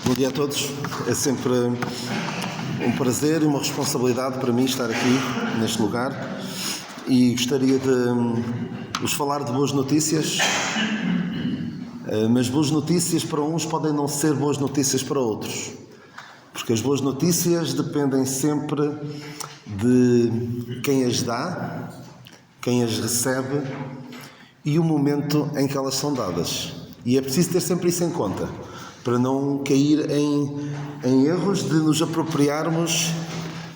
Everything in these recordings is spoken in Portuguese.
Bom dia a todos. É sempre um prazer e uma responsabilidade para mim estar aqui neste lugar e gostaria de vos falar de boas notícias, mas boas notícias para uns podem não ser boas notícias para outros, porque as boas notícias dependem sempre de quem as dá, quem as recebe e o momento em que elas são dadas. E é preciso ter sempre isso em conta, para não cair em erros de nos apropriarmos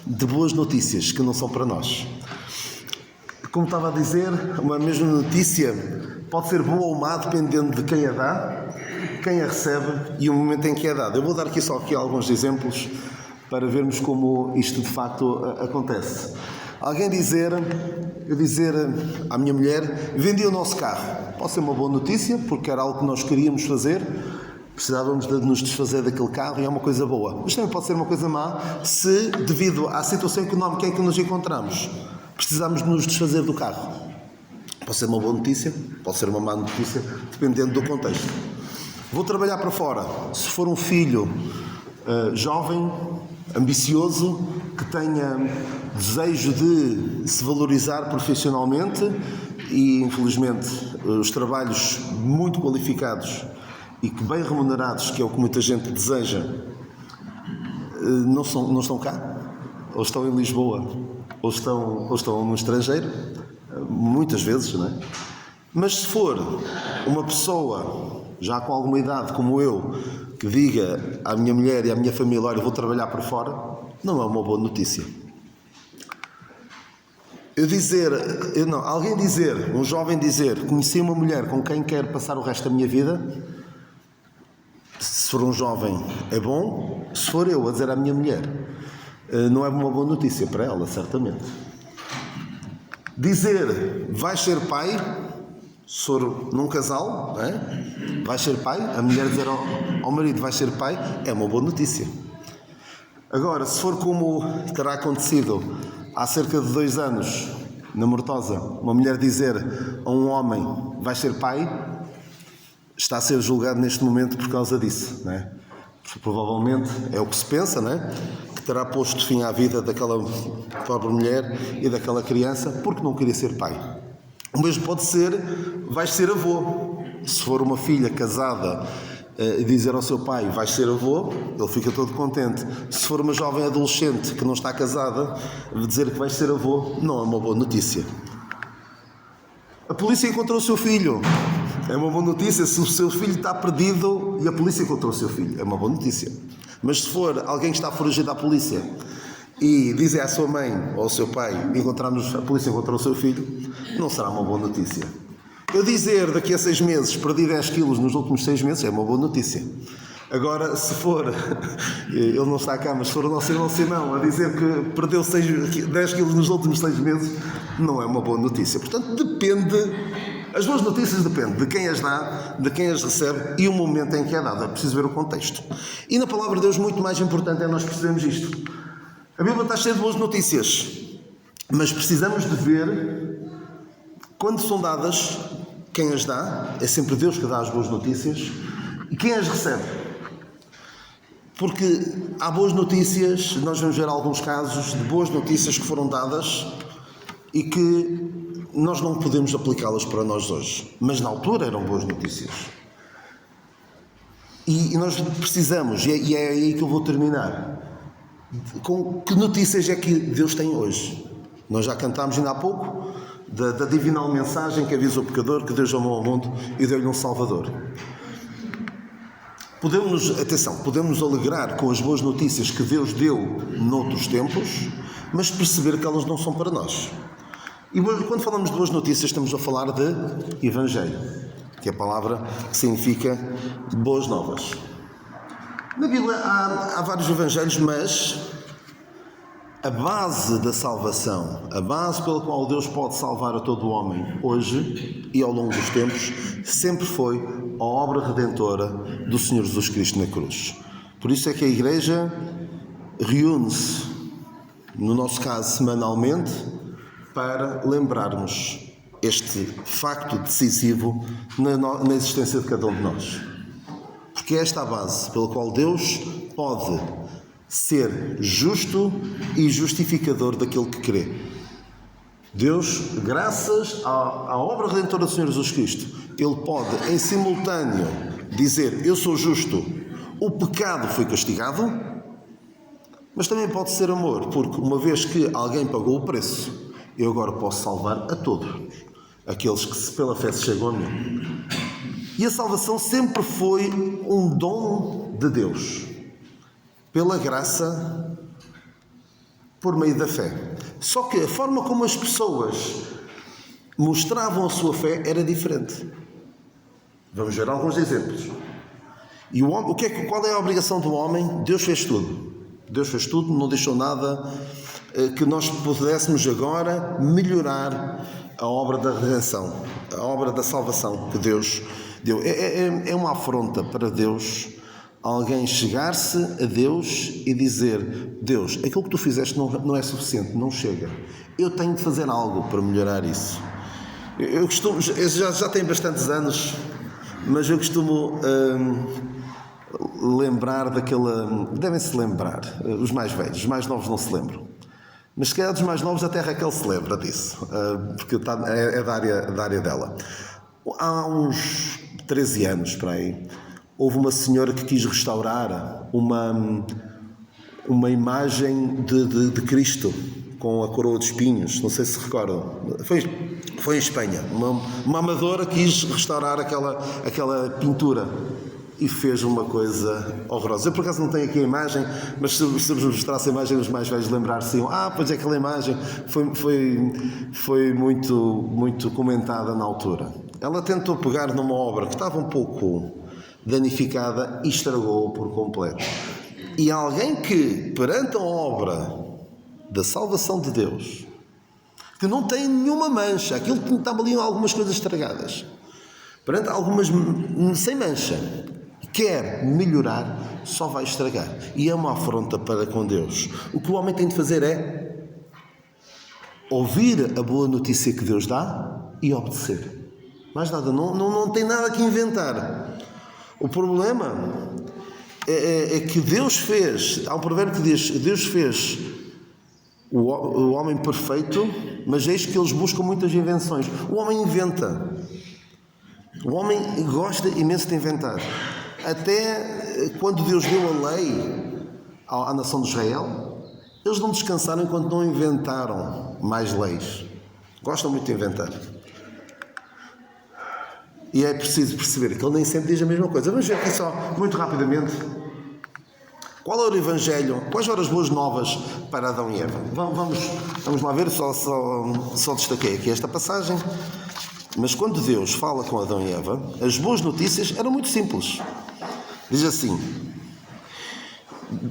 de boas notícias que não são para nós. Como estava a dizer, uma mesma notícia pode ser boa ou má dependendo de quem a dá, quem a recebe e o momento em que é dada. Eu vou dar aqui só alguns exemplos para vermos como isto de facto acontece. Eu dizer à minha mulher, vendi o nosso carro. Pode ser uma boa notícia, porque era algo que nós queríamos fazer, precisávamos de nos desfazer daquele carro e é uma coisa boa. Mas também pode ser uma coisa má se, devido à situação económica em que nos encontramos, precisamos de nos desfazer do carro. Pode ser uma boa notícia, pode ser uma má notícia, dependendo do contexto. Vou trabalhar para fora. Se for um filho jovem, ambicioso, que tenha desejo de se valorizar profissionalmente e, infelizmente, os trabalhos muito qualificados e que bem remunerados, que é o que muita gente deseja, não estão cá, ou estão em Lisboa, ou estão no estrangeiro, muitas vezes, não é? Mas se for uma pessoa já com alguma idade, como eu, que diga à minha mulher e à minha família, olha, vou trabalhar para fora, não é uma boa notícia. Um jovem dizer, conheci uma mulher com quem quero passar o resto da minha vida, se for um jovem é bom, se for eu a dizer à minha mulher, não é uma boa notícia para ela, certamente. Dizer, vais ser pai, se for num casal, não é? Vais ser pai, a mulher dizer ao marido, vais ser pai, é uma boa notícia. Agora, se for como terá acontecido há cerca de 2 anos, na Mortosa, uma mulher dizer a um homem, vais ser pai, está a ser julgado neste momento por causa disso, não é? Porque provavelmente é o que se pensa, não é? Que terá posto fim à vida daquela pobre mulher e daquela criança porque não queria ser pai. O mesmo pode ser, vais ser avô. Se for uma filha casada e dizer ao seu pai, vais ser avô, ele fica todo contente. Se for uma jovem adolescente que não está casada, dizer que vais ser avô, não é uma boa notícia. A polícia encontrou o seu filho. É uma boa notícia se o seu filho está perdido e a polícia encontrou o seu filho. É uma boa notícia. Mas se for alguém que está foragido à polícia e dizem à sua mãe ou ao seu pai, a polícia encontrou o seu filho, não será uma boa notícia. Eu dizer daqui a 6 meses, perdi 10 quilos nos últimos 6 meses, é uma boa notícia. Agora, se for, ele não está cá, mas se for o nosso irmão Simão a dizer que perdeu 10 quilos nos últimos 6 meses, não é uma boa notícia. Portanto, as boas notícias dependem de quem as dá, de quem as recebe e o momento em que é dada. É preciso ver o contexto. E na palavra de Deus, muito mais importante é nós percebermos isto. A Bíblia está cheia de boas notícias, mas precisamos de ver, quando são dadas, quem as dá, é sempre Deus que dá as boas notícias, e quem as recebe. Porque há boas notícias, nós vamos ver alguns casos de boas notícias que foram dadas e que nós não podemos aplicá-las para nós hoje, mas na altura eram boas notícias. E nós precisamos, e é aí que eu vou terminar, com que notícias é que Deus tem hoje? Nós já cantámos ainda há pouco da divinal mensagem que avisa o pecador que Deus amou ao mundo e deu-lhe um Salvador. Podemos nos alegrar com as boas notícias que Deus deu noutros tempos, mas perceber que elas não são para nós. E quando falamos de boas notícias, estamos a falar de Evangelho, que é a palavra que significa boas novas. Na Bíblia há vários evangelhos, mas a base da salvação, a base pela qual Deus pode salvar a todo o homem hoje e ao longo dos tempos, sempre foi a obra redentora do Senhor Jesus Cristo na cruz. Por isso é que a Igreja reúne-se, no nosso caso semanalmente, para lembrarmos este facto decisivo na existência de cada um de nós. porque é esta a base pela qual Deus pode ser justo e justificador daquele que crê. Deus, graças à obra redentora do Senhor Jesus Cristo, Ele pode em simultâneo dizer: eu sou justo, o pecado foi castigado, mas também pode ser amor, porque uma vez que alguém pagou o preço, eu agora posso salvar a todos, aqueles que pela fé se chegam a mim. E a salvação sempre foi um dom de Deus, pela graça, por meio da fé. Só que a forma como as pessoas mostravam a sua fé era diferente. Vamos ver alguns exemplos. E o homem, qual é a obrigação do homem? Deus fez tudo. Deus fez tudo, não deixou nada que nós pudéssemos agora melhorar a obra da redenção, a obra da salvação que Deus deu. É uma afronta para Deus alguém chegar-se a Deus e dizer: Deus, aquilo que tu fizeste não é suficiente, não chega. Eu tenho de fazer algo para melhorar isso. Eu já tenho bastantes anos, mas eu costumo lembrar daquela... Devem-se lembrar, os mais velhos, os mais novos não se lembram. Mas se calhar dos mais novos até Raquel se lembra disso, porque é da área dela. Há uns 13 anos, para aí, houve uma senhora que quis restaurar uma imagem de Cristo com a coroa de espinhos, não sei se recordam. Foi em Espanha. Uma amadora quis restaurar aquela pintura e fez uma coisa horrorosa. Eu por acaso não tenho aqui a imagem, mas se vos mostrasse a imagem, os mais velhos lembrar-se-iam: pois é, aquela imagem foi muito comentada na altura. Ela tentou pegar numa obra que estava um pouco danificada e estragou-o por completo. E alguém que, perante a obra da salvação de Deus, que não tem nenhuma mancha, aquilo que estava ali algumas coisas estragadas, perante algumas sem mancha, quer melhorar, só vai estragar. E é uma afronta para com Deus. O que o homem tem de fazer é ouvir a boa notícia que Deus dá e obedecer. Mais nada, não tem nada que inventar. O problema é que Deus fez, há um provérbio que diz: Deus fez o homem perfeito, mas eis que eles buscam muitas invenções. O homem inventa. O homem gosta imenso de inventar. Até quando Deus deu a lei à nação de Israel, eles não descansaram enquanto não inventaram mais leis. Gostam muito de inventar. E é preciso perceber que ele nem sempre diz a mesma coisa. Vamos ver aqui só, muito rapidamente, qual era o Evangelho, quais eram as boas novas para Adão e Eva. Vamos lá ver, só destaquei aqui esta passagem. Mas quando Deus fala com Adão e Eva, as boas notícias eram muito simples. Diz assim,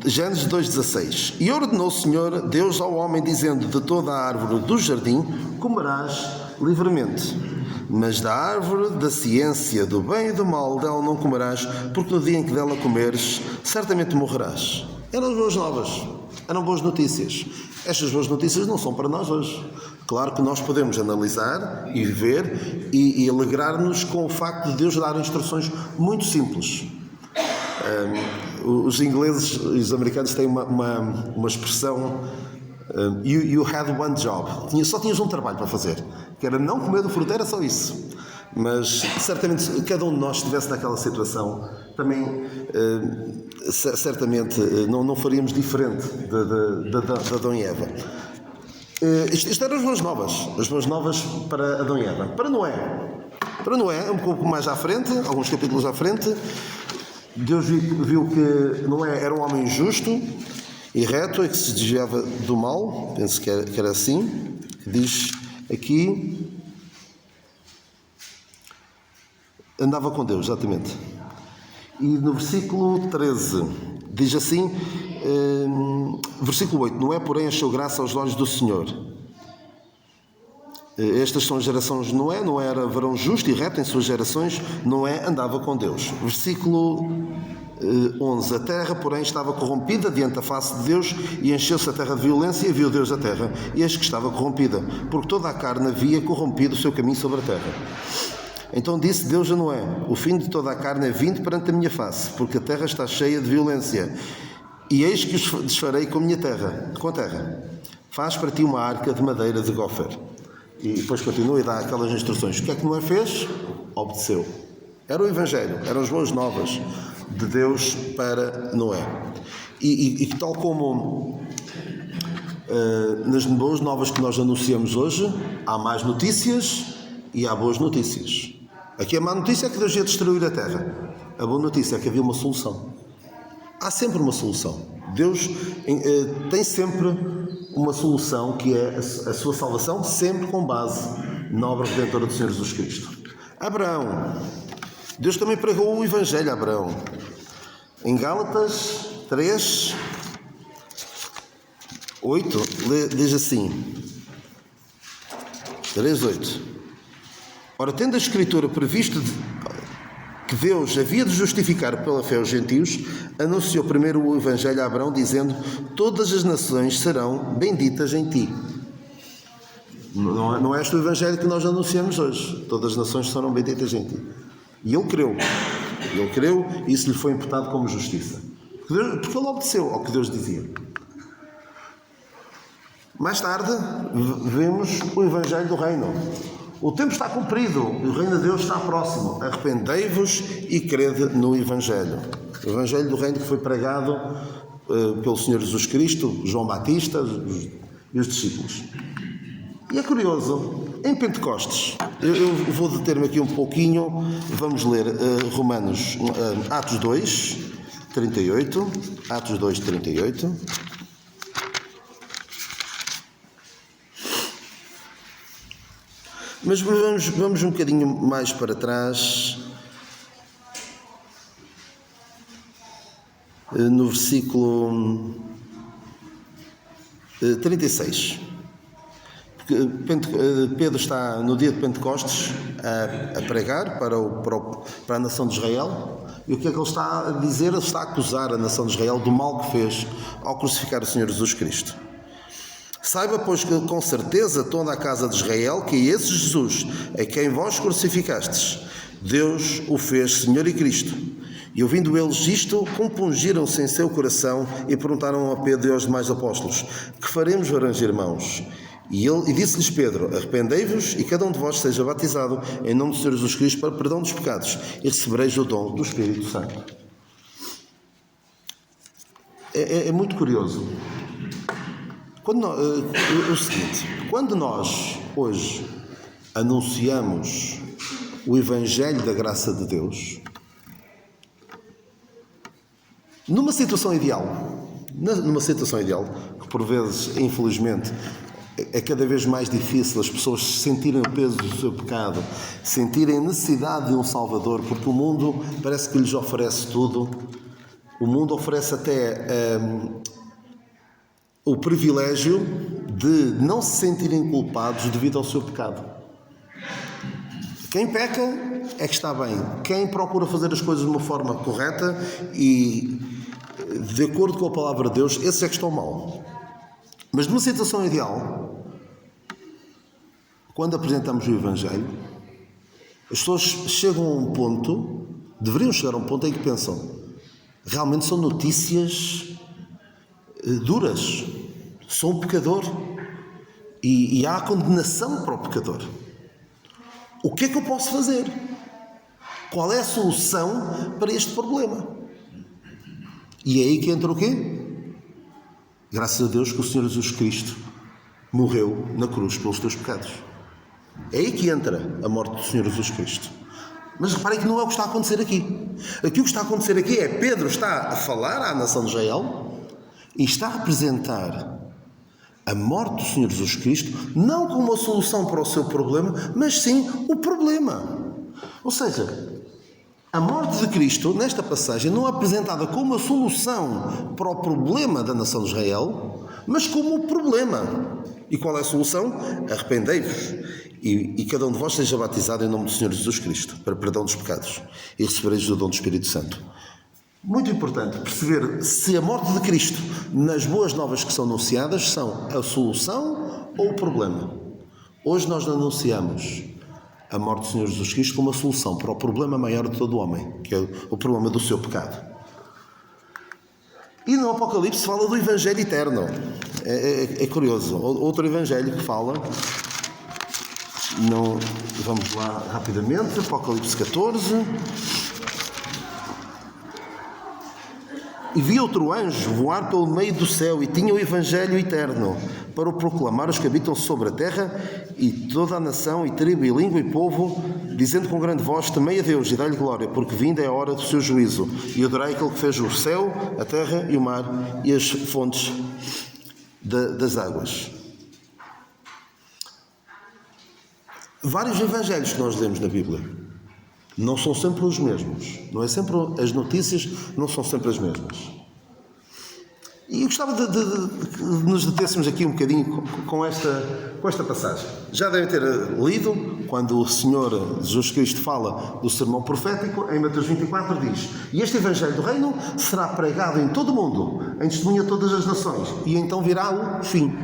Gênesis 2,16: E ordenou o Senhor Deus ao homem, dizendo: De toda a árvore do jardim comerás livremente, mas da árvore da ciência do bem e do mal dela não comerás, porque no dia em que dela comeres, certamente morrerás. Eram boas novas, eram boas notícias. Estas boas notícias não são para nós hoje. Claro que nós podemos analisar e ver e alegrar-nos com o facto de Deus dar instruções muito simples. Os ingleses e os americanos têm uma expressão: you had one job. Só tinhas um trabalho para fazer, que era não comer do fruto, era só isso. Mas certamente, se cada um de nós estivesse naquela situação, também certamente não faríamos diferente de Adão e Eva. Isto eram as boas novas para Adão e Eva. Para Noé, um pouco mais à frente, alguns capítulos à frente, Deus viu que Noé era um homem justo e reto, e que se desviava do mal. Penso que era assim, que diz aqui, andava com Deus, exatamente. E no versículo 13 diz assim, versículo 8: Noé, porém, achou graça aos olhos do Senhor. Estas são as gerações de Noé. Noé era varão justo e reto em suas gerações. Noé andava com Deus. Versículo 11: A terra, porém, estava corrompida diante da face de Deus, e encheu-se a terra de violência, e viu Deus a terra, e eis que estava corrompida, porque toda a carne havia corrompido o seu caminho sobre a terra. Então disse Deus a Noé: o fim de toda a carne é vindo perante a minha face, porque a terra está cheia de violência. E eis que os desfarei com a terra. Faz para ti uma arca de madeira de gófer. E depois continua e dá aquelas instruções. O que é que Noé fez? Obedeceu. Era o Evangelho, eram as boas novas de Deus para Noé. E tal como nas boas novas que nós anunciamos hoje, há más notícias e há boas notícias. Aqui a má notícia é que Deus ia destruir a terra. A boa notícia é que havia uma solução. Há sempre uma solução. Deus tem sempre uma solução, que é a sua salvação, sempre com base na obra redentora do Senhor Jesus Cristo. Abraão. Deus também pregou o Evangelho a Abraão. Em Gálatas 3, 8, diz assim, 3:8. Ora, tendo a Escritura previsto que Deus havia de justificar pela fé os gentios, anunciou primeiro o Evangelho a Abraão, dizendo: todas as nações serão benditas em ti. Não é este o Evangelho que nós anunciamos hoje. Todas as nações serão benditas em ti. E ele creu, e isso lhe foi imputado como justiça. Porque ele obedeceu ao que Deus dizia. Mais tarde, vemos o Evangelho do Reino. O tempo está cumprido, o reino de Deus está próximo. Arrependei-vos e crede no Evangelho. O Evangelho do Reino que foi pregado pelo Senhor Jesus Cristo, João Batista e os discípulos. E é curioso, em Pentecostes, eu vou deter-me aqui um pouquinho, vamos ler Atos 2, 38. Atos 2, 38. Mas vamos um bocadinho mais para trás, no versículo 36. Pedro está no dia de Pentecostes a pregar para a nação de Israel. E o que é que ele está a dizer? Ele está a acusar a nação de Israel do mal que fez ao crucificar o Senhor Jesus Cristo. Saiba, pois, que com certeza toda a casa de Israel, que é esse Jesus, a quem vós crucificastes, Deus o fez Senhor e Cristo. E ouvindo eles isto, compungiram-se em seu coração e perguntaram a Pedro e aos demais apóstolos: que faremos, varões e irmãos? E disse-lhes Pedro: arrependei-vos e cada um de vós seja batizado em nome do Senhor Jesus Cristo para perdão dos pecados e recebereis o dom do Espírito Santo. É muito curioso. O seguinte, quando nós hoje anunciamos o Evangelho da graça de Deus, numa situação ideal, que por vezes, infelizmente, é cada vez mais difícil as pessoas sentirem o peso do seu pecado, sentirem a necessidade de um Salvador, porque o mundo parece que lhes oferece tudo. O mundo oferece até o privilégio de não se sentirem culpados devido ao seu pecado. Quem peca é que está bem. Quem procura fazer as coisas de uma forma correta e de acordo com a palavra de Deus, esses é que estão mal. Mas numa situação ideal, quando apresentamos o Evangelho, as pessoas chegam a um ponto, deveriam chegar a um ponto em que pensam: realmente são notícias duras, sou um pecador e há condenação para o pecador. O que é que eu posso fazer? Qual é a solução para este problema? E é aí que entra o quê? Graças a Deus que o Senhor Jesus Cristo morreu na cruz pelos teus pecados. É aí que entra a morte do Senhor Jesus Cristo. Mas reparem que não é o que está a acontecer aqui. Aqui o que está a acontecer aqui é Pedro está a falar à nação de Israel e está a apresentar a morte do Senhor Jesus Cristo não como uma solução para o seu problema, mas sim o problema. Ou seja, a morte de Cristo, nesta passagem, não é apresentada como a solução para o problema da nação de Israel, mas como o problema. E qual é a solução? Arrependei-vos e cada um de vós seja batizado em nome do Senhor Jesus Cristo, para perdão dos pecados, e recebereis o dom do Espírito Santo. Muito importante perceber se a morte de Cristo, nas boas novas que são anunciadas, são a solução ou o problema. Hoje nós não anunciamos a morte do Senhor Jesus Cristo como a solução para o problema maior de todo o homem, que é o problema do seu pecado. E no Apocalipse fala do Evangelho eterno. É curioso. Outro Evangelho que fala, vamos lá rapidamente, Apocalipse 14. E vi outro anjo voar pelo meio do céu e tinha o Evangelho eterno para o proclamar aos que habitam sobre a terra e toda a nação e tribo e língua e povo, dizendo com grande voz: temei a Deus e dai-lhe glória, porque vinda é a hora do seu juízo, e adorai aquele que fez o céu, a terra e o mar e as fontes das águas. Vários evangelhos que nós lemos na Bíblia não são sempre os mesmos. Não é sempre, as notícias não são sempre as mesmas. E eu gostava de nos detêssemos aqui um bocadinho com esta passagem. Já devem ter lido, quando o Senhor Jesus Cristo fala do sermão profético, em Mateus 24 diz: e este Evangelho do Reino será pregado em todo o mundo, em testemunho a todas as nações, e então virá o fim.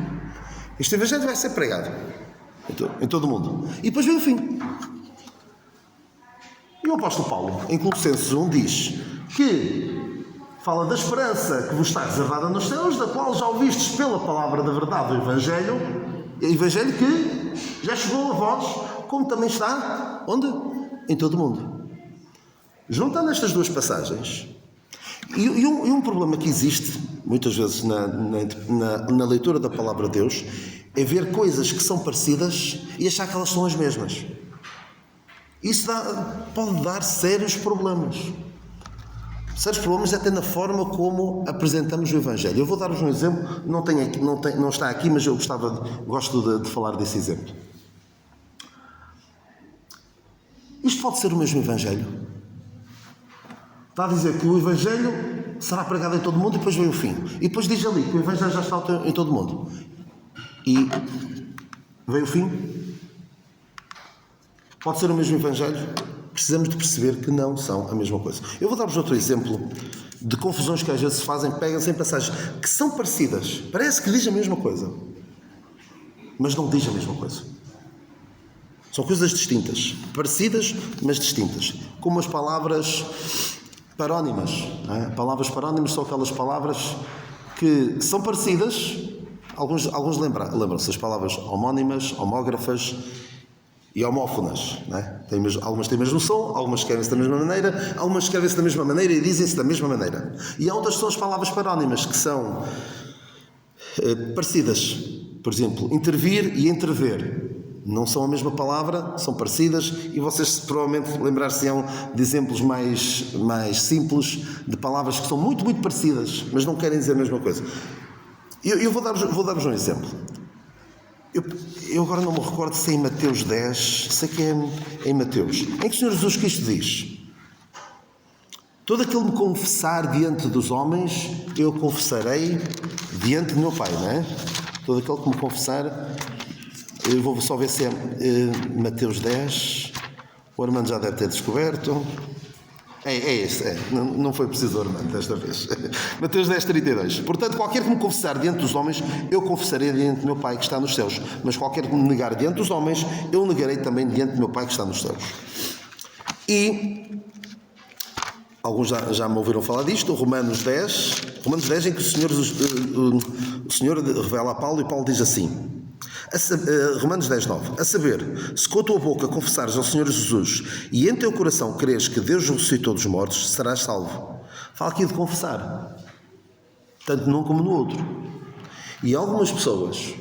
Este Evangelho vai ser pregado em todo o mundo. E depois vem o fim. E o apóstolo Paulo, em Colossenses 1, diz que fala da esperança que vos está reservada nos céus, da qual já ouvistes pela palavra da verdade do Evangelho que já chegou a vós, como também está, onde? Em todo o mundo. Juntando estas duas passagens, e um problema que existe, muitas vezes, na leitura da palavra de Deus, é ver coisas que são parecidas e achar que elas são as mesmas. Isso pode dar sérios problemas. Sérios problemas até na forma como apresentamos o Evangelho. Eu vou dar-vos um exemplo, não está aqui, mas eu gosto de falar desse exemplo. Isto pode ser o mesmo Evangelho. Está a dizer que o Evangelho será pregado em todo o mundo e depois vem o fim. E depois diz ali que o Evangelho já está em todo o mundo. E vem o fim. Pode ser o mesmo Evangelho? Precisamos de perceber que não são a mesma coisa. Eu vou dar-vos outro exemplo de confusões que às vezes se fazem, pegam-se em passagens que são parecidas. Parece que diz a mesma coisa, mas não diz a mesma coisa. São coisas distintas. Parecidas, mas distintas. Como as palavras parónimas. Palavras parónimas são aquelas palavras que são parecidas. Alguns lembram-se das palavras homónimas, homógrafas e homófonas, não é? Algumas têm o mesmo som, algumas escrevem-se da mesma maneira, algumas escrevem-se da mesma maneira e dizem-se da mesma maneira. E há outras que são as palavras parónimas, que são parecidas. Por exemplo, intervir e entrever. Não são a mesma palavra, são parecidas, e vocês provavelmente lembrar-se-ão de exemplos mais simples, de palavras que são muito, muito parecidas, mas não querem dizer a mesma coisa. Eu vou dar-vos um exemplo. Eu agora não me recordo se é em Mateus 10, sei que é em Mateus, em que o Senhor Jesus Cristo diz: todo aquele que me confessar diante dos homens, eu confessarei diante do meu Pai, não é? Todo aquele que me confessar, eu vou só ver se é Mateus 10, o Armando já deve ter descoberto. É este, não foi preciso o Armando desta vez. Mateus 10, 32. Portanto, qualquer que me confessar diante dos homens, eu confessarei diante do meu Pai que está nos céus. Mas qualquer que me negar diante dos homens, eu negarei também diante do meu Pai que está nos céus. E alguns já me ouviram falar disto, Romanos 10, em que o Senhor revela a Paulo, e Paulo diz assim, Romanos 10, 9: a saber, se com a tua boca confessares ao Senhor Jesus e em teu coração creres que Deus o ressuscitou dos mortos, serás salvo. Fala aqui de confessar, tanto num como no outro. E algumas pessoas,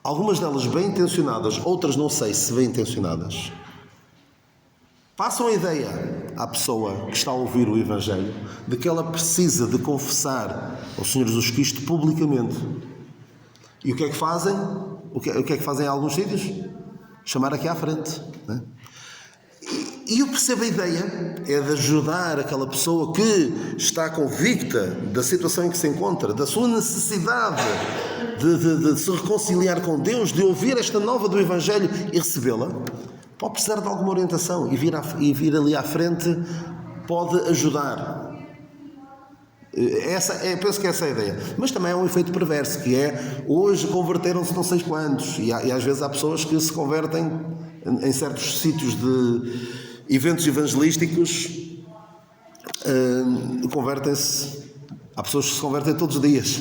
algumas delas bem intencionadas, outras não sei se bem intencionadas, passam a ideia à pessoa que está a ouvir o Evangelho de que ela precisa de confessar ao Senhor Jesus Cristo publicamente. E o que é que fazem? O que é que fazem em alguns sítios? Chamar aqui à frente, não é? E eu percebo a ideia, é de ajudar aquela pessoa que está convicta da situação em que se encontra, da sua necessidade de se reconciliar com Deus, de ouvir esta nova do Evangelho e recebê-la. Pode precisar de alguma orientação e vir ali à frente pode ajudar. Penso que essa é a ideia. Mas também é um efeito perverso, que é, hoje converteram-se não sei quantos, e às vezes há pessoas que se convertem em certos sítios de eventos evangelísticos, convertem-se. Há pessoas que se convertem todos os dias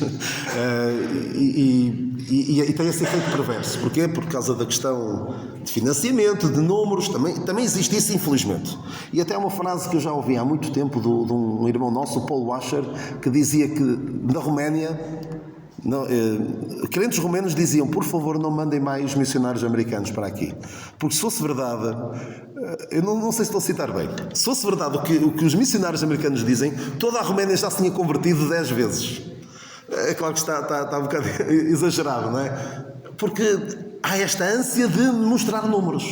e tem esse efeito perverso. Porquê? Por causa da questão de financiamento, de números, também existe isso, infelizmente. E até uma frase que eu já ouvi há muito tempo de um irmão nosso, o Paul Washer, que dizia que na Roménia, crentes romenos diziam: por favor, não mandem mais missionários americanos para aqui, porque se fosse verdade, eu não sei se estou a citar bem, se fosse verdade o que os missionários americanos dizem, toda a Roménia já se tinha convertido 10 vezes. É claro que está um bocado exagerado, não é? Porque há esta ânsia de mostrar números.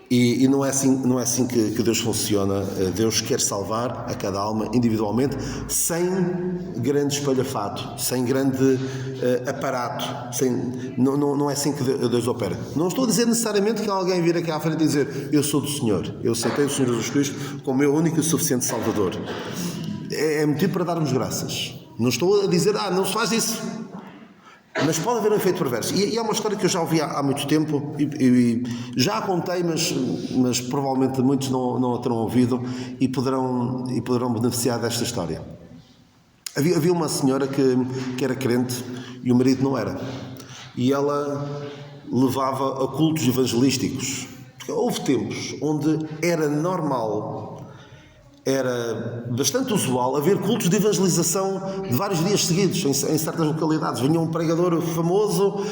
E não é assim que Deus funciona. Deus quer salvar a cada alma individualmente, sem grande espalhafato, sem grande aparato. Não é assim que Deus opera. Não estou a dizer necessariamente que alguém vir aqui à frente e dizer: eu sou do Senhor, eu aceitei o Senhor Jesus Cristo como meu único e suficiente Salvador. É motivo para darmos graças. Não estou a dizer: não se faz isso. Mas pode haver um efeito perverso. E é uma história que eu já ouvi há muito tempo e já a contei, mas provavelmente muitos não a terão ouvido e poderão beneficiar desta história. Havia uma senhora que era crente e o marido não era. E ela levava a cultos evangelísticos. Porque houve tempos onde era normal, era bastante usual haver cultos de evangelização de vários dias seguidos em certas localidades. Vinha um pregador famoso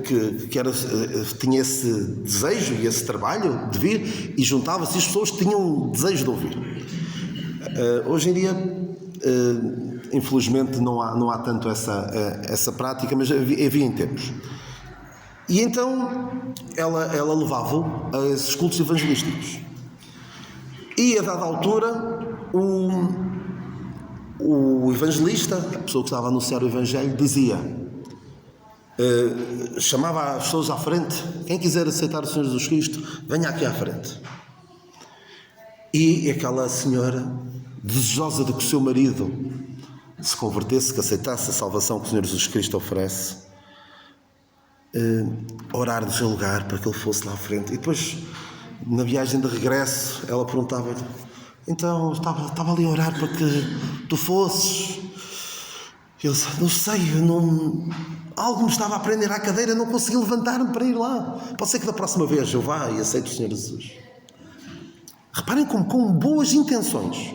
que tinha esse desejo e esse trabalho de vir e juntava-se as pessoas que tinham desejo de ouvir. Hoje em dia, infelizmente, não há tanto essa prática, mas havia em tempos. E então ela levava-o a esses cultos evangelísticos. E a dada altura, o evangelista, a pessoa que estava a anunciar o Evangelho, dizia, chamava as pessoas à frente: quem quiser aceitar o Senhor Jesus Cristo, venha aqui à frente. E aquela senhora, desejosa de que o seu marido se convertesse, que aceitasse a salvação que o Senhor Jesus Cristo oferece, orar no seu lugar para que ele fosse lá à frente. E depois, na viagem de regresso, ela perguntava-lhe: então, estava ali a orar para que tu fosses. Ele disse: não sei, algo me estava a prender à cadeira, não consegui levantar-me para ir lá. Pode ser que da próxima vez eu vá e aceite o Senhor Jesus. Reparem como com boas intenções,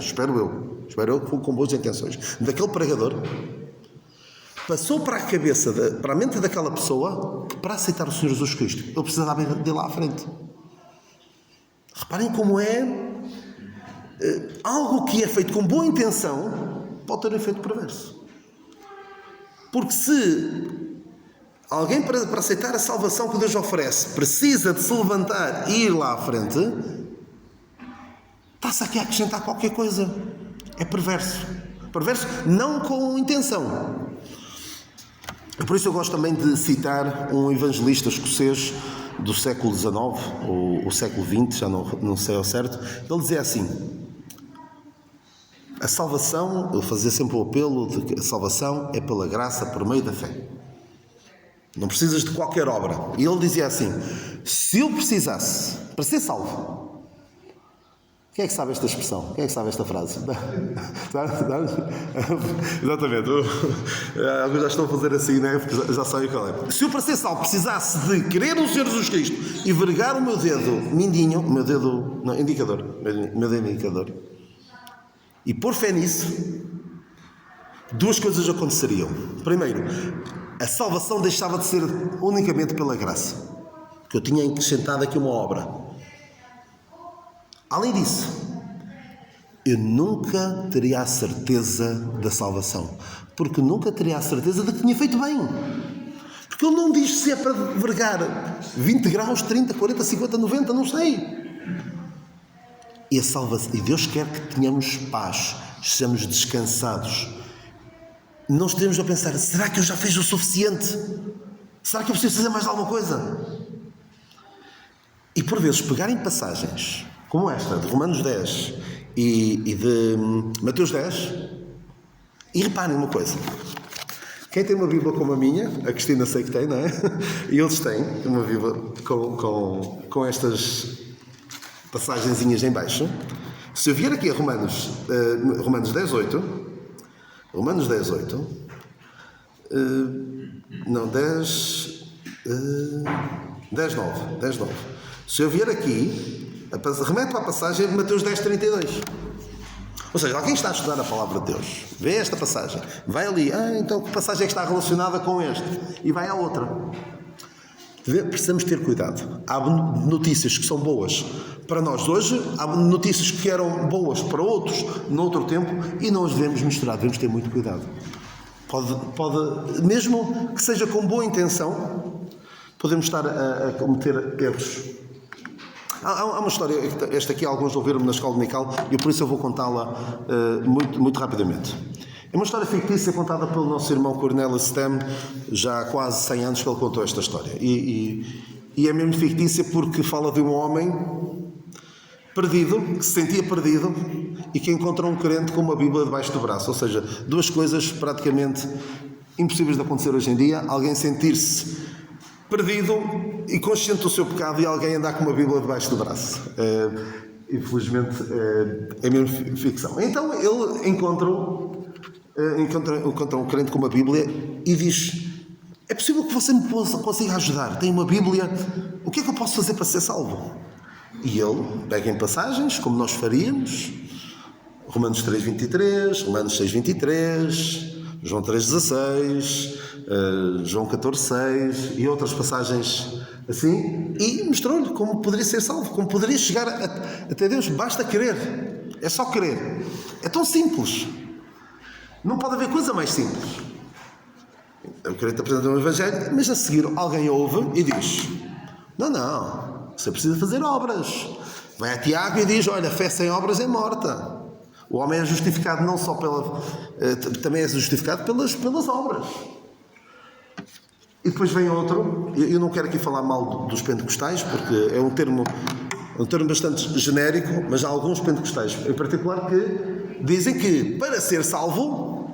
espero eu que com boas intenções, daquele pregador, passou para a cabeça, para a mente daquela pessoa, que para aceitar o Senhor Jesus Cristo, ele precisava de lá à frente. Reparem como algo que é feito com boa intenção pode ter um efeito perverso. Porque se alguém para aceitar a salvação que Deus oferece precisa de se levantar e ir lá à frente, está-se aqui a acrescentar qualquer coisa. É perverso. Perverso não com intenção. Por isso eu gosto também de citar um evangelista escocês do século XIX, ou o século XX, já não sei ao certo. Ele dizia assim: a salvação, ele fazia sempre o apelo de que a salvação é pela graça por meio da fé. Não precisas de qualquer obra. E ele dizia assim: se eu precisasse para ser salvo, quem é que sabe esta expressão? Quem é que sabe esta frase? Exatamente. Alguns já estão a fazer assim, né? Porque já sabem qual é. Se eu para ser salvo precisasse de querer o Senhor Jesus Cristo e vergar o meu dedo mindinho, o meu dedo indicador, e pôr fé nisso, duas coisas aconteceriam. Primeiro, a salvação deixava de ser unicamente pela graça, que eu tinha acrescentado aqui uma obra. Além disso, eu nunca teria a certeza da salvação, porque nunca teria a certeza de que tinha feito bem. Porque ele não diz se é para vergar 20 graus, 30, 40, 50, 90, não sei. E a salvação, e Deus quer que tenhamos paz, estejamos descansados. Não estejamos a pensar: será que eu já fiz o suficiente? Será que eu preciso fazer mais alguma coisa? E por vezes pegarem passagens como esta, de Romanos 10 e de Mateus 10, e reparem uma coisa: Quem tem uma Bíblia como a minha, a Cristina sei que tem, não é? E eles têm uma Bíblia com estas passagenzinhas em baixo. Se eu vier aqui a Romanos 10:8, Romanos 10:8, não, 10:9. Se eu vier aqui, remete para a passagem de Mateus 10:32. Ou seja, alguém está a estudar a palavra de Deus, vê esta passagem, vai ali, então que passagem é que está relacionada com este? E vai à outra. Precisamos ter cuidado. Há notícias que são boas para nós hoje, há notícias que eram boas para outros noutro tempo, e não as devemos misturar, devemos ter muito cuidado. Pode, mesmo que seja com boa intenção, podemos estar a cometer erros. Há uma história, esta aqui alguns ouviram-me na escola dominical, e por isso eu vou contá-la muito rapidamente. É uma história fictícia contada pelo nosso irmão Cornelius Stem, já há quase 100 anos que ele contou esta história. E é mesmo fictícia porque fala de um homem perdido, que se sentia perdido, e que encontra um crente com uma Bíblia debaixo do braço. Ou seja, duas coisas praticamente impossíveis de acontecer hoje em dia: alguém sentir-se perdido e consciente do seu pecado, e alguém andar com uma Bíblia debaixo do braço. Infelizmente é mesmo ficção. Então ele encontra um crente com uma Bíblia e diz: é possível que você me consiga ajudar? Tenho uma Bíblia, o que é que eu posso fazer para ser salvo? E ele pega em passagens, como nós faríamos: Romanos 3:23, Romanos 6:23, João 3:16, João 14:6 e outras passagens assim, e mostrou-lhe como poderia ser salvo, como poderia chegar até Deus. Basta querer, é só querer. É tão simples, não pode haver coisa mais simples. Eu queria te apresentar um evangelho, mas a seguir alguém ouve e diz: não, você precisa fazer obras. Vai a Tiago e diz: olha, a fé sem obras é morta. O homem é justificado não só também é justificado pelas obras. E depois vem outro, eu não quero aqui falar mal dos pentecostais, porque é um termo bastante genérico, mas há alguns pentecostais em particular que dizem que para ser salvo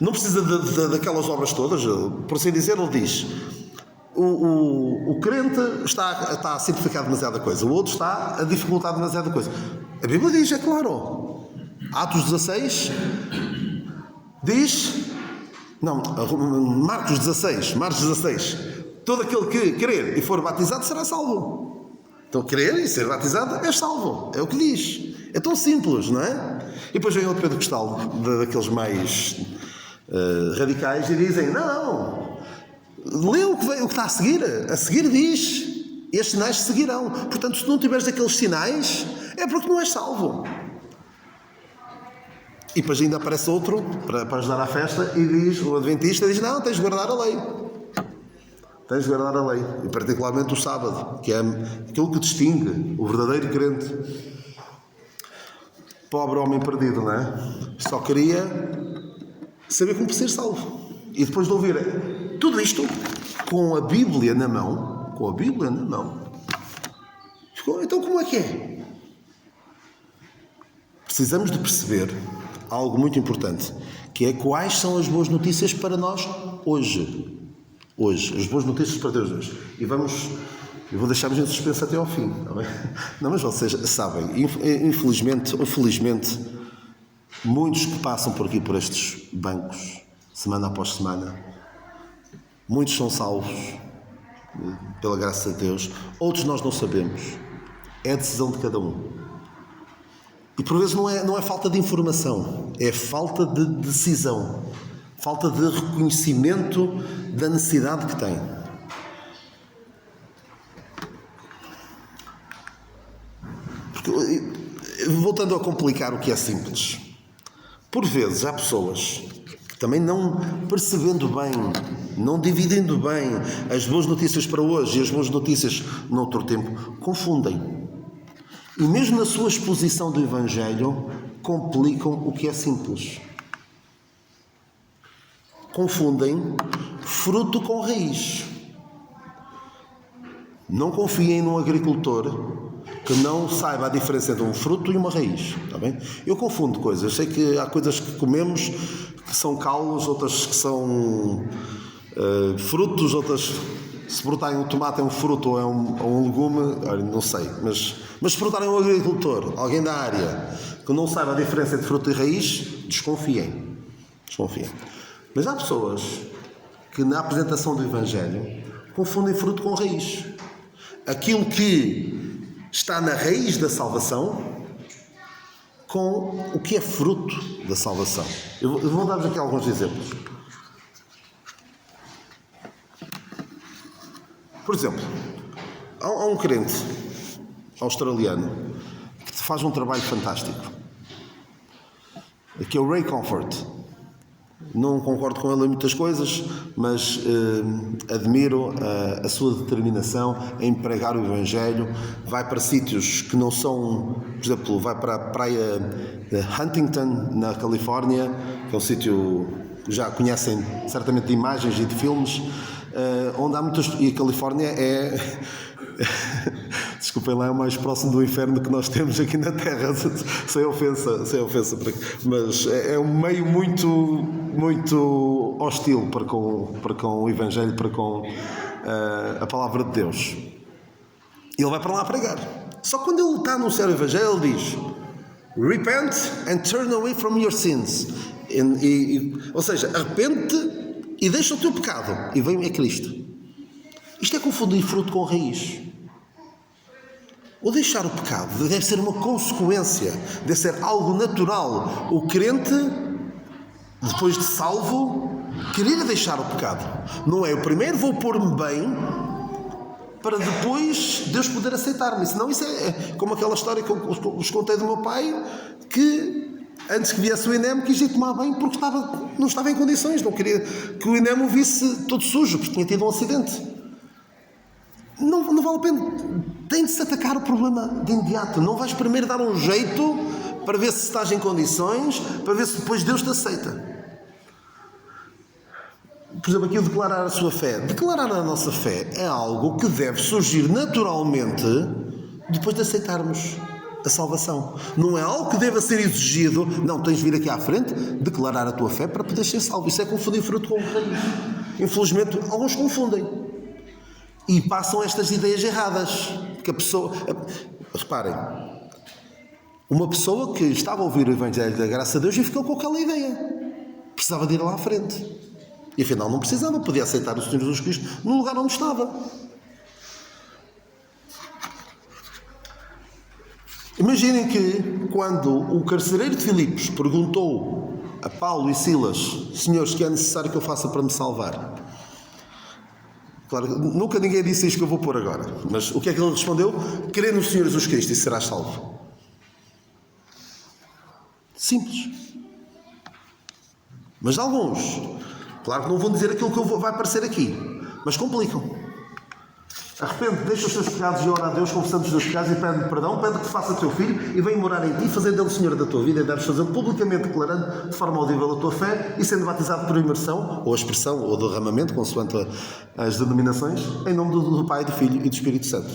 não precisa daquelas obras todas. Por assim dizer, ele diz: o crente está a simplificar demasiada coisa, o outro está a dificultar demasiada coisa. A Bíblia diz, é claro, Atos 16 diz, não, Marcos 16, todo aquele que crer e for batizado será salvo. Então crer e ser batizado é salvo, é o que diz. É tão simples, não é? E depois vem outro pentecostal, daqueles mais radicais, e dizem: não, lê o que está a seguir diz: estes sinais seguirão. Portanto, se não tiveres aqueles sinais, é porque não és salvo. E depois ainda aparece outro para ajudar à festa e diz, o adventista diz: não, tens de guardar a lei. Tens de guardar a lei. E particularmente o sábado, que é aquilo que distingue o verdadeiro crente. Pobre homem perdido, não é? Só queria saber como ser salvo. E depois de ouvir tudo isto, com a Bíblia na mão, então como é que é? Precisamos de perceber algo muito importante, que é quais são as boas notícias para nós hoje. As boas notícias para Deus hoje. E eu vou deixar-vos em suspenso até ao fim, está bem? Não, mas vocês sabem, infelizmente ou felizmente, muitos que passam por aqui, por estes bancos, semana após semana, muitos são salvos pela graça de Deus, outros nós não sabemos. É a decisão de cada um. E por vezes não é falta de informação, é falta de decisão, falta de reconhecimento da necessidade que tem. Porque, voltando a complicar o que é simples, por vezes há pessoas que também não percebendo bem, não dividindo bem as boas notícias para hoje e as boas notícias noutro tempo, confundem. E mesmo na sua exposição do Evangelho, complicam o que é simples. Confundem fruto com raiz. Não confiem num agricultor que não saiba a diferença entre um fruto e uma raiz, está bem? Eu confundo coisas. Eu sei que há coisas que comemos que são caulos, outras que são frutos, outras... Se perguntarem o tomate é um fruto ou é um legume, não sei. Mas se perguntarem a um agricultor, alguém da área, que não saiba a diferença entre fruto e raiz, desconfiem. Mas há pessoas que na apresentação do Evangelho confundem fruto com raiz. Aquilo que está na raiz da salvação com o que é fruto da salvação. Eu vou dar-vos aqui alguns exemplos. Por exemplo, há um crente australiano que faz um trabalho fantástico, que é o Ray Comfort. Não concordo com ele em muitas coisas, mas admiro a sua determinação em pregar o Evangelho. Vai para sítios que não são... Por exemplo, vai para a praia de Huntington, na Califórnia, que é um sítio que já conhecem certamente de imagens e de filmes, onde há muitas... E a Califórnia é... Desculpem lá, é o mais próximo do inferno que nós temos aqui na Terra, sem ofensa, mas é um meio muito hostil para com o Evangelho, para com a palavra de Deus. Ele vai para lá pregar. Só que quando ele está a anunciar o Evangelho, ele diz: Repent and turn away from your sins. Ou seja, arrepende e deixa o teu pecado e vem a Cristo. Isto é confundir fruto com raiz. O deixar o pecado deve ser uma consequência, deve ser algo natural. O crente, depois de salvo, querer deixar o pecado. Não é, eu primeiro vou pôr-me bem para depois Deus poder aceitar-me. Senão isso é como aquela história que eu vos contei do meu pai, que antes que viesse o INEM quis ir tomar banho porque não estava em condições, não queria que o INEM o visse todo sujo, porque tinha tido um acidente. Não vale a pena. Tem de se atacar o problema de imediato. Não vais primeiro dar um jeito para ver se estás em condições, para ver se depois Deus te aceita. Por exemplo, aqui o declarar a sua fé. Declarar a nossa fé é algo que deve surgir naturalmente depois de aceitarmos a salvação. Não é algo que deva ser exigido. Não, tens de vir aqui à frente, declarar a tua fé para poder ser salvo. Isso é confundir fruto com raiz. Infelizmente, alguns confundem. E passam estas ideias erradas. Que a pessoa... Reparem. Uma pessoa que estava a ouvir o Evangelho da Graça de Deus e ficou com aquela ideia. Precisava de ir lá à frente. E afinal não precisava. Podia aceitar o Senhor Jesus Cristo no lugar onde estava. Imaginem que quando o carcereiro de Filipos perguntou a Paulo e Silas: Senhores, que é necessário que eu faça para me salvar? Claro, nunca ninguém disse isto que eu vou pôr agora. Mas o que é que ele respondeu? Crê no Senhor Jesus Cristo e serás salvo. Simples. Mas alguns, claro que não vão dizer aquilo que vai aparecer aqui, mas complicam. Arrepende, deixa os teus pecados e ora a Deus, confessando os teus pecados e pede-lhe perdão, pede que te faça teu filho e vem morar em ti, fazendo dele o Senhor da tua vida, e deves fazê-lo publicamente, declarando de forma audível a tua fé e sendo batizado por imersão, ou expressão, ou derramamento, consoante as denominações, em nome do Pai, do Filho e do Espírito Santo.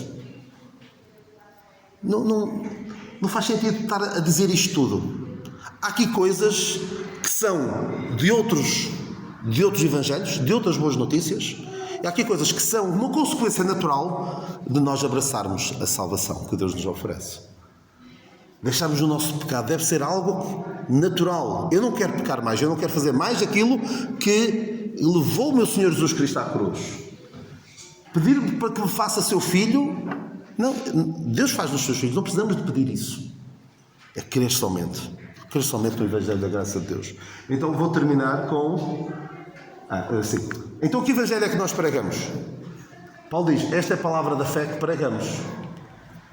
Não faz sentido estar a dizer isto tudo. Há aqui coisas que são de outros evangelhos, de outras boas notícias. E há aqui coisas que são uma consequência natural de nós abraçarmos a salvação que Deus nos oferece. Deixarmos o nosso pecado deve ser algo natural. Eu não quero pecar mais, eu não quero fazer mais aquilo que levou o meu Senhor Jesus Cristo à cruz. Pedir para que me faça seu filho, não, Deus faz dos seus filhos, não precisamos de pedir isso. É crer somente no Evangelho da Graça de Deus. Então vou terminar com... sim. Então que Evangelho é que nós pregamos? Paulo diz, esta é a palavra da fé que pregamos.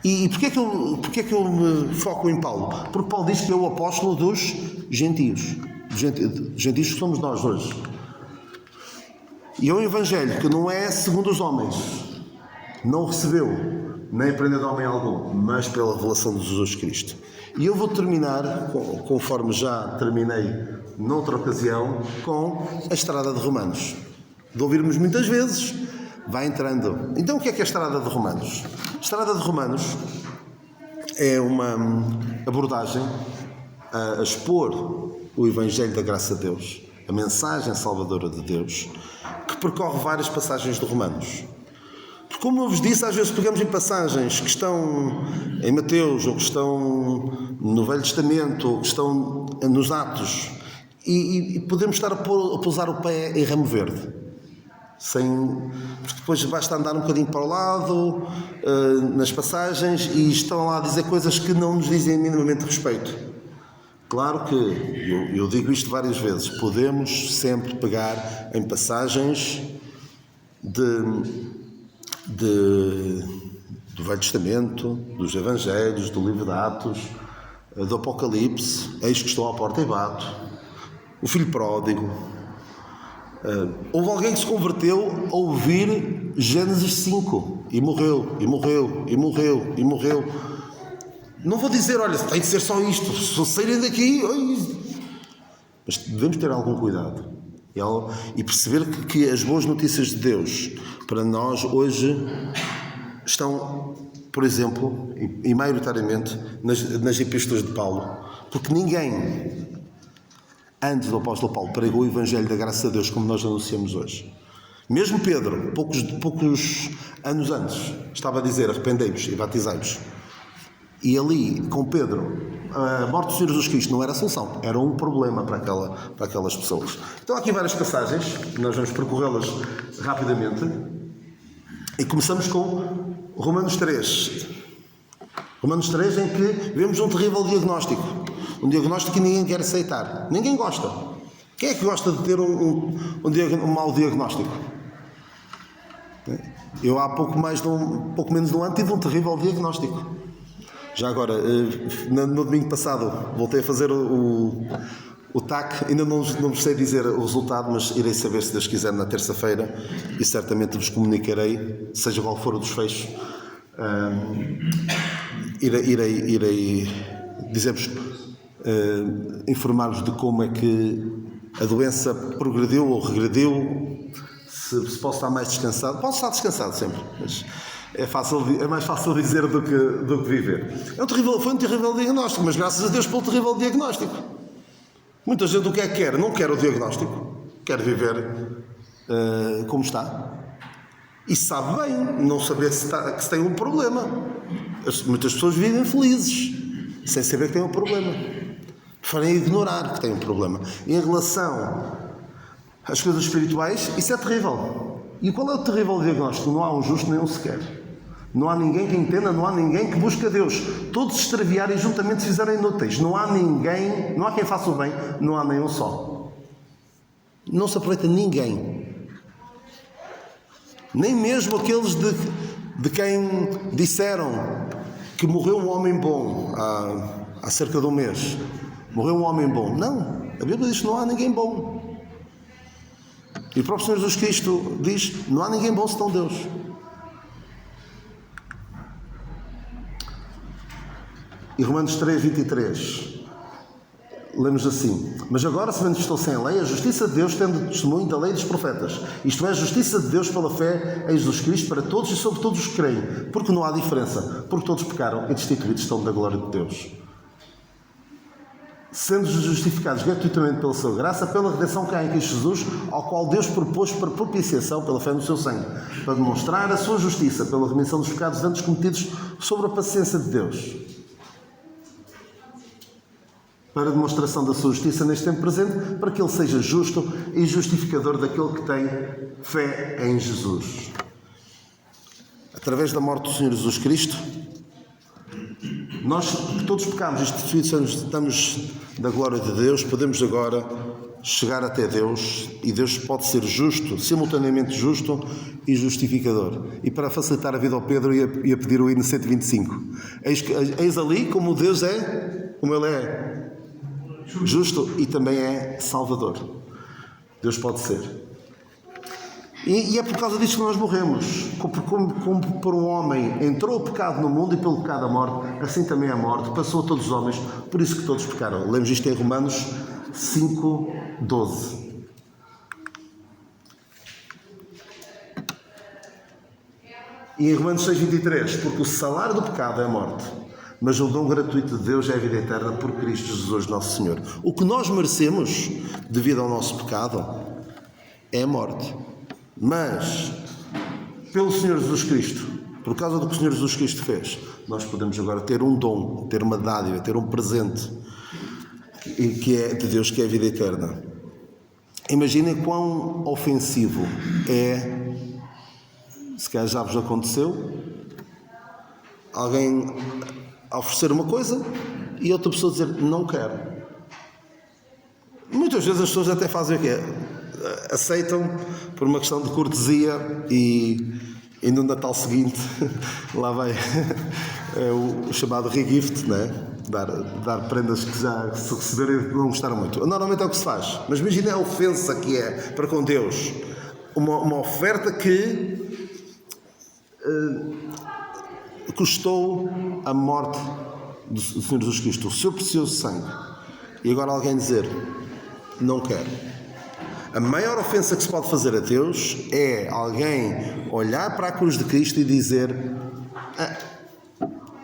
E porquê é que eu me foco em Paulo? Porque Paulo diz que é o apóstolo dos gentios. Gentios que somos nós hoje. E é um Evangelho que não é segundo os homens. Não recebeu, nem aprendeu de homem algum, mas pela revelação de Jesus Cristo. E eu vou terminar, conforme já terminei noutra ocasião, com a Estrada de Romanos. De ouvirmos muitas vezes, vai entrando. Então o que é a Estrada de Romanos? A Estrada de Romanos é uma abordagem a expor o Evangelho da graça de Deus, a mensagem salvadora de Deus, que percorre várias passagens de Romanos. Porque, como eu vos disse, às vezes pegamos em passagens que estão em Mateus, ou que estão no Velho Testamento, ou que estão nos Atos, e podemos estar a pousar o pé em ramo verde. Porque depois basta andar um bocadinho para o lado, nas passagens, e estão lá a dizer coisas que não nos dizem minimamente respeito. Claro que, eu digo isto várias vezes, podemos sempre pegar em passagens do Velho Testamento, dos Evangelhos, do livro de Atos, do Apocalipse, eis que estou à porta e bato, o filho pródigo. Houve alguém que se converteu a ouvir Gênesis 5 e morreu, e morreu, e morreu, e morreu. Não vou dizer, olha, tem de ser só isto, se saírem daqui... Mas devemos ter algum cuidado e perceber que as boas notícias de Deus para nós hoje estão, por exemplo, e maioritariamente nas epístolas de Paulo, porque ninguém antes do apóstolo Paulo pregou o Evangelho da graça de Deus como nós anunciamos hoje. Mesmo Pedro, poucos anos antes, estava a dizer: arrependei-vos e batizai-vos. E ali, com Pedro, a morte do Senhor Jesus Cristo não era a solução, era um problema para aquelas pessoas. Então há aqui várias passagens, nós vamos percorrê-las rapidamente, e começamos com Romanos 3. Romanos 3, em que vemos um terrível diagnóstico. Um diagnóstico que ninguém quer aceitar. Ninguém gosta. Quem é que gosta de ter um mau diagnóstico? Eu há pouco menos de um ano tive um terrível diagnóstico. Já agora, no domingo passado, voltei a fazer o TAC. Ainda não vos sei dizer o resultado, mas irei saber, se Deus quiser, na terça-feira, e certamente vos comunicarei, seja qual for o desfecho. Irei dizer-vos, informar-vos de como é que a doença progrediu ou regrediu, se posso estar mais descansado. Posso estar descansado sempre, mas é mais fácil dizer do que viver. Foi um terrível diagnóstico, mas graças a Deus pelo terrível diagnóstico. Muita gente o que é que quer? Não quer o diagnóstico, quer viver como está. E sabe bem, não saber que se tem um problema. Muitas pessoas vivem felizes, sem saber que têm um problema. Preferem ignorar que têm um problema. E em relação às coisas espirituais, isso é terrível. E qual é o terrível diagnóstico? Não há um justo nem um sequer. Não há ninguém que entenda, não há ninguém que busque a Deus. Todos se extraviarem e juntamente se fizerem inúteis. Não há quem faça o bem, não há nenhum só. Não se aproveita ninguém. Nem mesmo aqueles de quem disseram que morreu um homem bom há cerca de um mês. Morreu um homem bom. Não, a Bíblia diz que não há ninguém bom. E o próprio Senhor Jesus Cristo diz: não há ninguém bom senão Deus. E Romanos 3, 23, lemos assim: mas agora se manifestou sem lei a justiça de Deus, tendo testemunho da lei dos profetas. Isto é, a justiça de Deus pela fé em Jesus Cristo para todos e sobre todos os que creem, porque não há diferença, porque todos pecaram e destituídos estão da glória de Deus, sendo justificados gratuitamente pela sua graça, pela redenção que há em Cristo Jesus, ao qual Deus propôs para propiciação pela fé no seu sangue, para demonstrar a sua justiça pela remissão dos pecados antes cometidos sobre a paciência de Deus, para a demonstração da sua justiça neste tempo presente, para que ele seja justo e justificador daquele que tem fé em Jesus. Através da morte do Senhor Jesus Cristo, nós que todos pecamos e destituídos estamos da glória de Deus, podemos agora chegar até Deus, e Deus pode ser justo, simultaneamente justo e justificador. E para facilitar a vida ao Pedro, ia pedir o hino 125. Eis ali como Deus é, como Ele é justo e também é Salvador. Deus pode ser. E é por causa disso que nós morremos. Como por um homem entrou o pecado no mundo, e pelo pecado a morte, assim também a morte passou a todos os homens, por isso que todos pecaram. Lemos isto em Romanos 5, 12. E em Romanos 6, 23, porque o salário do pecado é a morte, Mas o dom gratuito de Deus é a vida eterna por Cristo Jesus nosso Senhor. O que nós merecemos, devido ao nosso pecado, é a morte. Mas, pelo Senhor Jesus Cristo, por causa do que o Senhor Jesus Cristo fez, nós podemos agora ter um dom, ter uma dádiva, ter um presente que é de Deus, que é a vida eterna. Imaginem quão ofensivo é, se calhar já vos aconteceu, alguém oferecer uma coisa e outra pessoa dizer não quero. Muitas vezes as pessoas até fazem o quê? Aceitam por uma questão de cortesia e no Natal seguinte lá vai o chamado regift, não é? Dar prendas que já se receberem não gostaram muito. Normalmente é o que se faz. Mas imagina a ofensa que é para com Deus. Uma oferta que custou a morte do Senhor Jesus Cristo, o seu precioso sangue. E agora alguém dizer, não quero. A maior ofensa que se pode fazer a Deus é alguém olhar para a cruz de Cristo e dizer,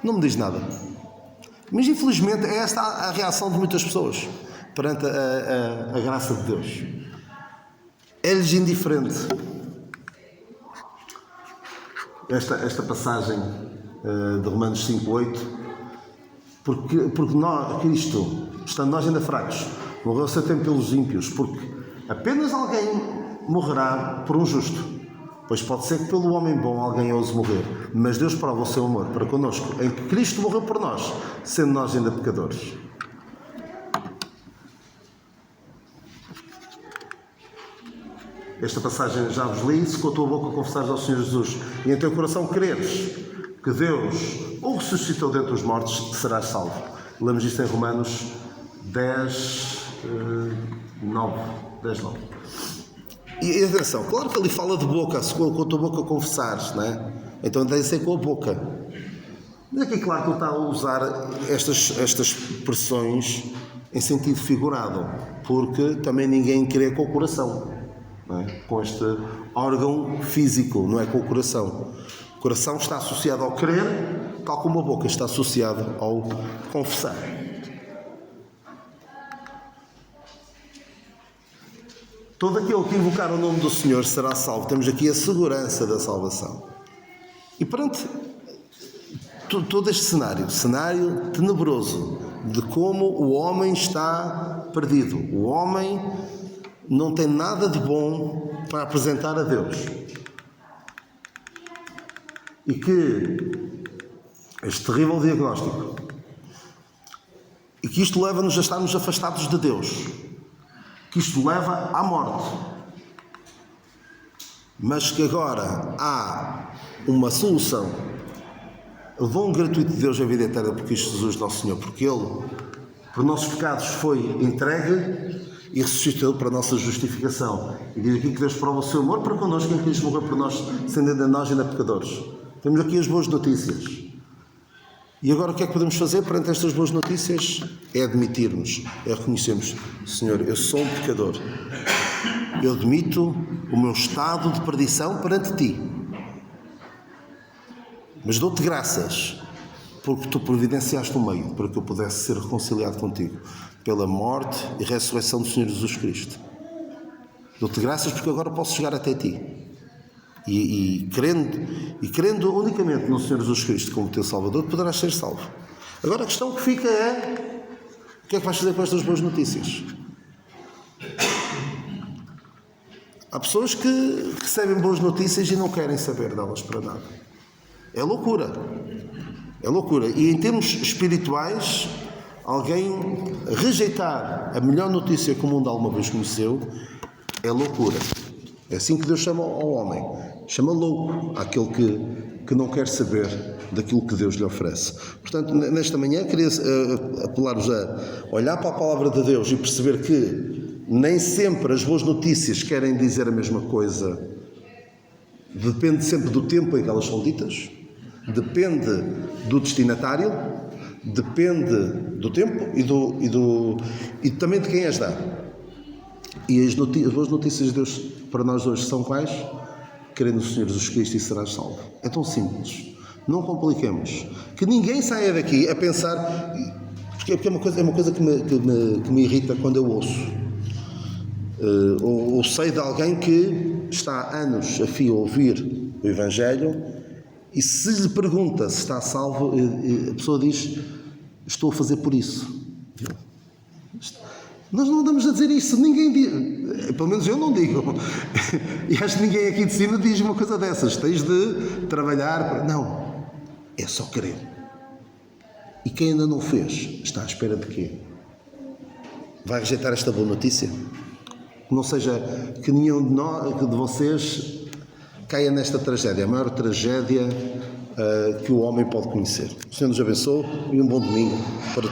não me diz nada. Mas infelizmente é esta a reação de muitas pessoas perante a graça de Deus. É-lhes indiferente. Esta passagem de Romanos 5:8, porque Cristo, estando nós ainda fracos, morreu seu tempo pelos ímpios, porque apenas alguém morrerá por um justo, pois pode ser que pelo homem bom alguém ouse morrer, mas Deus prova o seu amor para connosco, em que Cristo morreu por nós, sendo nós ainda pecadores. Esta passagem já vos li, se com a tua boca confessares ao Senhor Jesus e em teu coração creres que Deus o ressuscitou dentre os mortos, serás salvo. Lemos isto em Romanos 10:9. E atenção, claro que ali fala de boca, se com a tua boca confessares, não é? Então deve ser com a boca. Mas aqui claro que ele está a usar estas expressões em sentido figurado, porque também ninguém crê com o coração, não é? Com este órgão físico, não é com o coração. O coração está associado ao crer, tal como a boca está associada ao confessar. Todo aquele que invocar o nome do Senhor será salvo. Temos aqui a segurança da salvação. E perante todo este cenário tenebroso de como o homem está perdido, o homem não tem nada de bom para apresentar a Deus. E que este terrível diagnóstico, e que isto leva-nos a estarmos afastados de Deus, que isto leva à morte, mas que agora há uma solução. O dom gratuito de Deus é a vida eterna por Cristo Jesus nosso Senhor, porque Ele, por nossos pecados, foi entregue e ressuscitou para a nossa justificação. E diz aqui que Deus prova o seu amor para connosco, em Cristo morreu por nós, sendo ainda nós ainda pecadores. Temos aqui as boas notícias. E agora o que é que podemos fazer perante estas boas notícias? É admitirmos, é reconhecermos, Senhor, eu sou um pecador. Eu admito o meu estado de perdição perante Ti. Mas dou-te graças, porque Tu providenciaste um meio para que eu pudesse ser reconciliado contigo, pela morte e ressurreição do Senhor Jesus Cristo. Dou-te graças porque agora posso chegar até Ti. E crendo unicamente no Senhor Jesus Cristo como Teu Salvador, poderás ser salvo. Agora a questão que fica é: o que é que vais fazer com estas boas notícias? Há pessoas que recebem boas notícias e não querem saber delas para nada. É loucura. É loucura. E em termos espirituais, alguém rejeitar a melhor notícia que o mundo alguma vez conheceu é loucura. É assim que Deus chama ao homem. Chama louco àquele que não quer saber daquilo que Deus lhe oferece. Portanto, nesta manhã, queria apelar-vos a olhar para a palavra de Deus e perceber que nem sempre as boas notícias querem dizer a mesma coisa. Depende sempre do tempo em que elas são ditas, depende do destinatário, depende do tempo e também de quem as dá. E as boas notícias de Deus para nós hoje são quais? Crê no Senhor Jesus Cristo e serás salvo. É tão simples. não compliquemos. Que ninguém saia daqui a pensar, porque é uma coisa que me irrita quando eu ouço. Ou sei de alguém que está há anos a fio a ouvir o Evangelho e se lhe pergunta se está salvo, a pessoa diz, estou a fazer por isso. Nós não andamos a dizer isso, ninguém diz, pelo menos eu não digo. E acho que ninguém aqui de cima diz uma coisa dessas. Tens de trabalhar para... Não, é só querer. E quem ainda não fez, está à espera de quê? Vai rejeitar esta boa notícia? Não seja que nenhum de vocês caia nesta tragédia, a maior tragédia que o homem pode conhecer. O Senhor nos abençoe e um bom domingo para